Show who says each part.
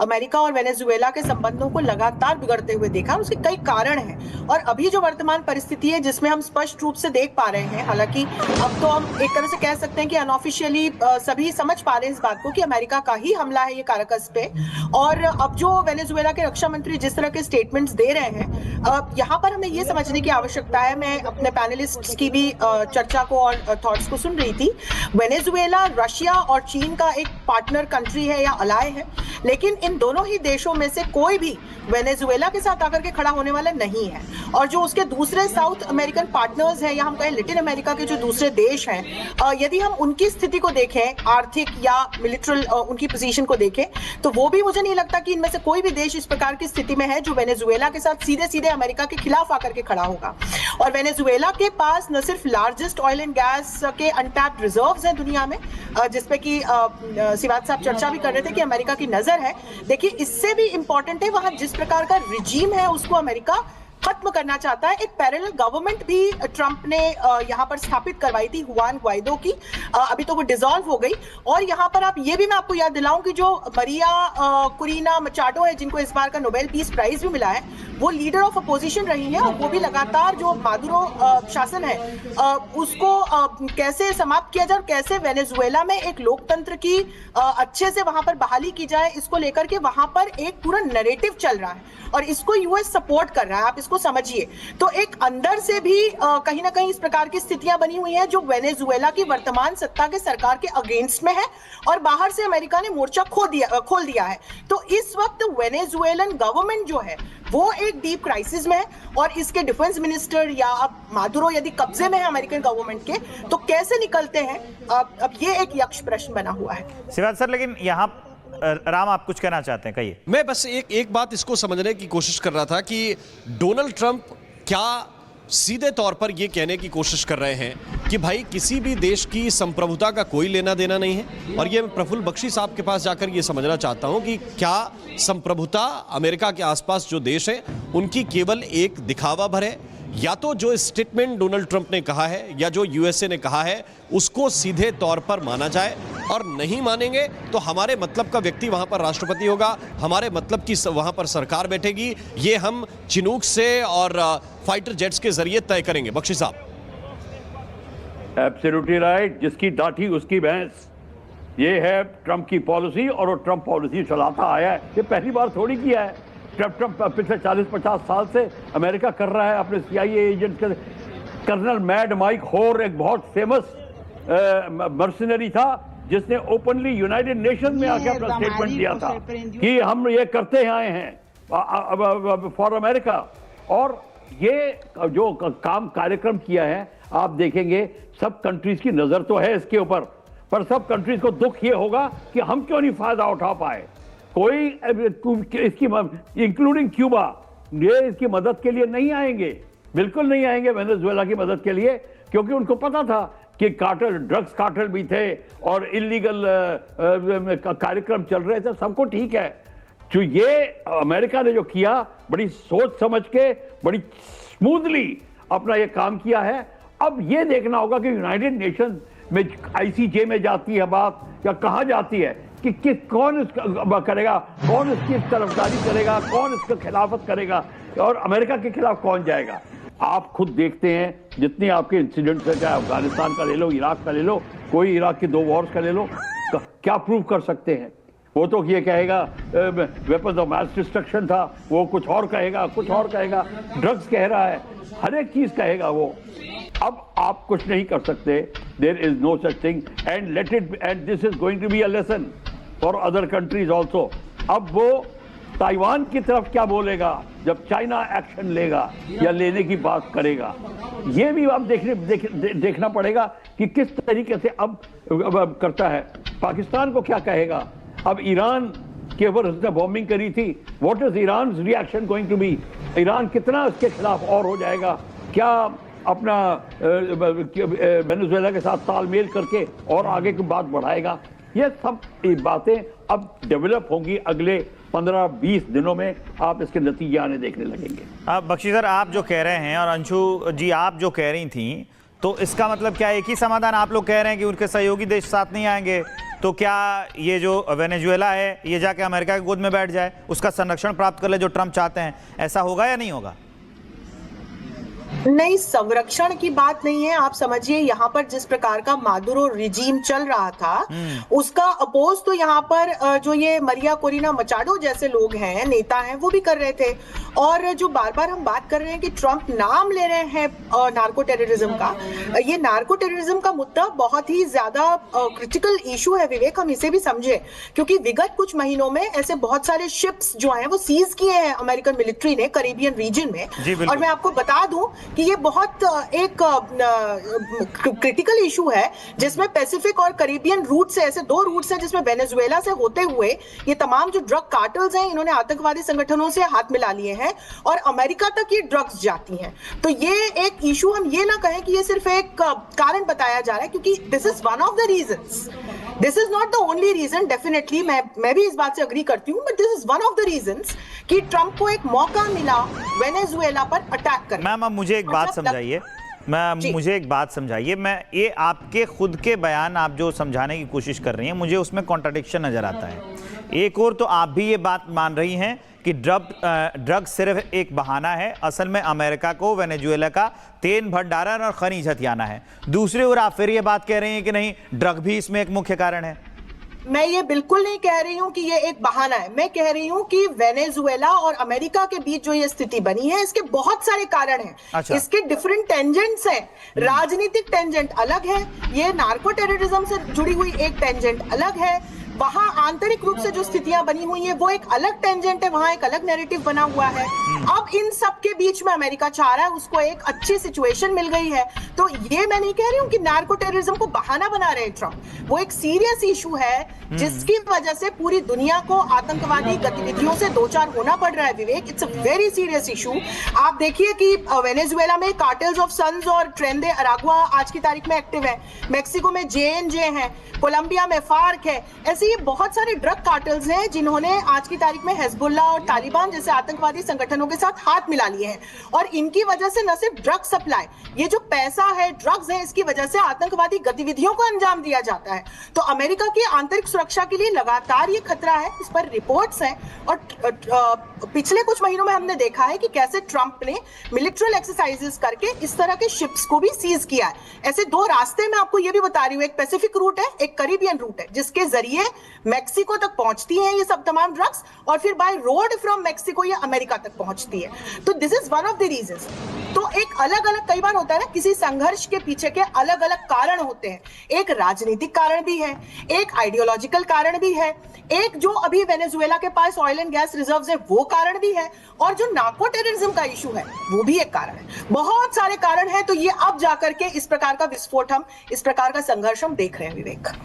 Speaker 1: America और Venezuela के संबंधों को लगातार बिगड़ते हुए देखा। उसके कई कारण हैं और अभी जो वर्तमान परिस्थिति है जिसमें हम स्पष्ट रूप से देख पा रहे हैं, हालांकि अब तो हम एक तरह से कह सकते हैं कि अनऑफिशियली सभी समझ पा रहे हैं इस बात को कि अमेरिका का ही हमला है ये काराकस पे। और अब जो वेनेजुएला के रक्षा मंत्री जिस तरह के स्टेटमेंट्स दे रहे हैं, यहाँ पर हमें ये समझने की आवश्यकता है। मैं अपने पैनलिस्ट की भी चर्चा को और थॉट्स को सुन रही थी। वेनेजुएला रशिया और चीन का एक पार्टनर कंट्री है या अलाय है, लेकिन इन दोनों ही देशों में से कोई भी वेनेजुएला के साथ आकर के खड़ा होने वाला नहीं है। और जो उसके दूसरे साउथ अमेरिकन पार्टनर्स हैं या हम कहें लैटिन अमेरिका के जो दूसरे देश हैं, यदि हम उनकी स्थिति को देखें, आर्थिक या मिलिट्रल उनकी पोजीशन को देखें, तो वो भी मुझे नहीं लगता कि इनमें से कोई भी देश इस प्रकार की स्थिति में है जो वेनेजुएला के साथ सीधे सीधे अमेरिका के खिलाफ आकर के खड़ा होगा। और वेनेजुएला के पास न सिर्फ लार्जेस्ट ऑयल एंड गैस के अनटैप्ड रिजर्व्स हैं दुनिया में, जिसपे कि सिवात साहब चर्चा भी कर रहे थे कि अमेरिका की नजर है। देखिए, इससे भी इंपॉर्टेंट है वहां जिस प्रकार का रिजीम है उसको अमेरिका खत्म करना चाहता है। एक पैरेलल गवर्नमेंट भी ट्रंप ने यहाँ पर स्थापित करवाई थी हुआन ग्वाइडो की, अभी तो वो डिसॉल्व हो गई। और यहाँ पर आप ये भी मैं आपको याद दिलाऊं कि जो मरिया कुरीना मचाडो है, जिनको इस बार का नोबेल पीस प्राइज भी मिला है, वो लीडर ऑफ अपोजिशन रही है और वो भी लगातार जो मादुरो शासन है उसको कैसे समाप्त किया जाए और कैसे वेनेजुएला में एक लोकतंत्र की अच्छे से वहां पर बहाली की जाए, इसको लेकर के वहां पर एक पूरा नैरेटिव चल रहा है और इसको यूएस सपोर्ट कर रहा है। आप इसको समझिए। तो एक अंदर से भी कहीं ना कहीं इस प्रकार की स्थितियां बनी हुई हैं जो वेनेजुएला की वर्तमान सत्ता के सरकार के अगेंस्ट में है और बाहर से अमेरिका ने मोर्चा खोल दिया है। तो इस वक्त वेनेजुएलन गवर्नमेंट जो है वो एक डीप क्राइसिस में है और इसके डिफेंस मिनिस्टर या अब मादुरो यदि कब्जे में है अमेरिकन गवर्नमेंट के, तो कैसे निकलते हैं, अब ये एक यक्ष प्रश्न बना हुआ है।
Speaker 2: शिवाज सर, लेकिन यहाँ राम आप कुछ कहना चाहते हैं, कहिए।
Speaker 3: मैं बस एक बात इसको समझने की कोशिश कर रहा था कि डोनाल्ड ट्रंप क्या सीधे तौर पर यह कहने की कोशिश कर रहे हैं कि भाई किसी भी देश की संप्रभुता का कोई लेना देना नहीं है। और ये मैं प्रफुल्ल बख्शी साहब के पास जाकर ये समझना चाहता हूं कि क्या संप्रभुता अमेरिका के आसपास जो देश है उनकी केवल एक दिखावा भर है, या तो जो स्टेटमेंट डोनाल्ड ट्रंप ने कहा है या जो यूएसए ने कहा है उसको सीधे तौर पर माना जाए, और नहीं मानेंगे तो हमारे मतलब का व्यक्ति वहां पर राष्ट्रपति होगा, हमारे मतलब की वहां पर सरकार बैठेगी, ये हम चिनूक से और फाइटर जेट्स के जरिए तय करेंगे। बख्शी साहब।
Speaker 4: एब्सोल्युटली राइट, जिसकी डांठी उसकी भैंस, ये है ट्रंप की पॉलिसी और वो ट्रंप पॉलिसी चलाता आया है। ये पहली बार थोड़ी किया है। ट्रंप पिछले 40-50 साल से अमेरिका कर रहा है अपने CIA एजेंट के। कर्नल मैड माइक होर एक बहुत फेमस मर्सनरी था जिसने ओपनली यूनाइटेड नेशन में आके अपना स्टेटमेंट दिया था कि हम ये करते आए हैं फॉर अमेरिका। और ये जो काम कार्यक्रम किया है, आप देखेंगे सब कंट्रीज की नजर तो है इसके ऊपर, पर सब कंट्रीज को दुख ये होगा कि हम क्यों नहीं फायदा उठा पाए। कोई इसकी इंक्लूडिंग क्यूबा, ये इसकी मदद के लिए नहीं आएंगे, बिल्कुल नहीं आएंगे वेनेजुएला की मदद के लिए, क्योंकि उनको पता था कि कार्टेल, ड्रग्स कार्टेल भी थे और इलीगल कार्यक्रम चल रहे थे। सबको ठीक है। जो ये अमेरिका ने जो किया, बड़ी सोच समझ के, बड़ी स्मूथली अपना ये काम किया है। अब ये देखना होगा कि यूनाइटेड नेशन में ICJ में जाती है बात या कहाँ जाती है कि कौन इसका करेगा, कौन इसकी तरफदारी करेगा, कौन इसका खिलाफत करेगा और अमेरिका के खिलाफ कौन जाएगा। आप खुद देखते हैं जितने आपके इंसिडेंट्स हैं, चाहे अफगानिस्तान का ले लो, इराक का ले लो, कोई इराक की 2 वॉर्स का ले लो, क्या प्रूव कर सकते हैं। वो तो ये कहेगा वेपन्स ऑफ मास डिस्ट्रक्शन था, वो कुछ और कहेगा, कुछ और कहेगा, ड्रग्स कह रहा है, हर एक चीज कहेगा वो। अब आप कुछ नहीं कर सकते। There is no such thing and let it, and this is going to be a lesson for other countries also. अब वो ताइवान की तरफ क्या बोलेगा जब चाइना एक्शन लेगा या लेने की बात करेगा, ये भी आप देखना पड़ेगा कि किस तरीके से अब करता है। पाकिस्तान को क्या कहेगा। अब ईरान के ऊपर उसने बॉम्बिंग करी थी, what is Iran reaction going to be. Iran कितना इसके खिलाफ और हो जाएगा, क्या अपना वेनेजुएला के साथ तालमेल करके और आगे की बात बढ़ाएगा। ये सब बातें अब डेवलप होंगी अगले 15-20 दिनों में, आप इसके नतीजे आने देखने लगेंगे।
Speaker 2: अब बख्शी सर, आप जो कह रहे हैं और अंशु जी आप जो कह रही थी, तो इसका मतलब क्या एक ही समाधान आप लोग कह रहे हैं कि उनके सहयोगी देश साथ नहीं आएंगे तो क्या ये जो वेनेजुएला है ये जाके अमेरिका की गोद में बैठ जाए, उसका संरक्षण प्राप्त कर ले जो ट्रंप चाहते हैं? ऐसा होगा या नहीं होगा?
Speaker 1: नहीं, संरक्षण की बात नहीं है। आप समझिए यहाँ पर जिस प्रकार का मादुरो रिजीम चल रहा था उसका अपोज तो यहाँ पर जो ये मरिया कोरिना मचाडो जैसे लोग हैं, नेता हैं, वो भी कर रहे थे। और जो बार बार हम बात कर रहे हैं कि ट्रंप नाम ले रहे हैं नार्को टेररिज्म का, ये नार्को टेररिज्म का मुद्दा बहुत ही ज्यादा क्रिटिकल इशू है विवेक, हम इसे भी समझे, क्योंकि विगत कुछ महीनों में ऐसे बहुत सारे शिप्स जो हैं वो सीज किए हैं अमेरिकन मिलिट्री ने कैरिबियन रीजन में। और मैं आपको बता दूं कि ये बहुत एक क्रिटिकल इशू है जिसमें पैसिफिक और कैरिबियन रूट से, ऐसे दो रूट्स हैं जिसमें वेनेजुएला से होते हुए ये तमाम जो ड्रग कार्टल्स हैं इन्होंने आतंकवादी संगठनों से हाथ मिला लिए हैं और अमेरिका तक ये ड्रग्स जाती हैं। तो ये एक इशू, हम ये ना कहें कि ये सिर्फ एक कारण बताया जा रहा है, क्योंकि this is one of the reasons, this is not the only reason. Definitely मैं भी इस बात से अग्री करती हूँ, but this is one of the reasons कि ट्रंप को एक मौका मिला वेनेजुएला पर अटैक करने।
Speaker 2: मैम अब मुझे एक बात समझाइए, मुझे एक बात समझाइए। मैं ये आपके खुद के बयान आप जो समझाने की कोशिश कर रही हैं, मुझे उसमें कॉन्ट्रडिक्शन नजर आता है। एक और तो आप भी ये बात मान रही हैं कि ड्रग सिर्फ एक बहाना है, असल में अमेरिका को वेनेजुएला का तेल भंडारण और खनिज हथियाना है। दूसरी ओर आप फिर ये बात कह रही हैं कि नहीं, ड्रग भी इसमें एक मुख्य कारण है।
Speaker 1: मैं ये बिल्कुल नहीं कह रही हूं कि ये एक बहाना है, मैं कह रही हूं कि वेनेजुएला और अमेरिका के बीच जो ये स्थिति बनी है इसके बहुत सारे कारण हैं।
Speaker 2: अच्छा।
Speaker 1: इसके डिफरेंट टेंजेंट्स हैं। राजनीतिक टेंजेंट अलग है, ये नार्को टेररिज्म से जुड़ी हुई एक टेंजेंट अलग है, वहां आंतरिक रूप से जो स्थितियां बनी हुई है वो एक अलग टेंजेंट है, वहां एक अलग नैरेटिव बना हुआ है। अब इन सब के बीच में अमेरिका चाह रहा है, उसको एक अच्छी सिचुएशन मिल गई है। तो ये मैं नहीं कह रही हूं कि नार्को टेररिज्म को बहाना बना रहे हैं ट्रंप, वो एक सीरियस इशू है जिसकी वजह से पूरी दुनिया को आतंकवादी गतिविधियों से दो चार होना पड़ रहा है Vivek. It's a very serious issue. आप देखिए कि वेनेजुएला में कार्टेल्स ऑफ सन्स और ट्रेन दे अरागुआ आज की तारीख में एक्टिव है, मेक्सिको में JNJ है, कोलंबिया में फार्क है। ऐसे ये बहुत सारे ड्रग कार्टेल्स हैं जिन्होंने आज की तारीख में हिजबुल्लाह और तालिबान जैसे आतंकवादी संगठनों के साथ हाथ मिला लिए हैं। और इनकी वजह से न सिर्फ ड्रग सप्लाई, ये जो पैसा है, ड्रग्स है, इसकी वजह से आतंकवादी गतिविधियों को अंजाम दिया जाता है। तो अमेरिका की आंतरिक सुरक्षा के लिए लगातार ये खतरा है, इस पर रिपोर्ट्स हैं। और पिछले कुछ महीनों में हमने देखा है कि कैसे ट्रंप ने मिलिट्री एक्सरसाइजेस करके इस तरह के शिप्स को भी सीज किया है। ऐसे दो रास्ते मैं आपको ये भी बता रही हूँ, एक पैसिफिक रूट है, एक कैरिबियन रूट है, जिसके जरिए मेक्सिको तक पहुंचती हैं ये सब तमाम ड्रग्स और फिर बाय रोड फ्रॉम मेक्सिको ये अमेरिका तक पहुंचती है। तो this is one of the reasons. तो एक अलग अलग, कई बार होता है ना, किसी संघर्ष के पीछे के अलग अलग कारण होते हैं। एक राजनीतिक कारण भी है, एक आइडियोलॉजिकल कारण भी है, एक जो अभी वेनेजुएला के पास ऑयल एंड गैस रिजर्व्स है वो कारण भी है, और जो नार्को टेररिज्म का इशू है वो भी एक कारण है। बहुत सारे कारण हैं। तो ये अब जाकर के इस प्रकार का विस्फोट, हम इस प्रकार का संघर्ष हम देख रहे हैं विवेक।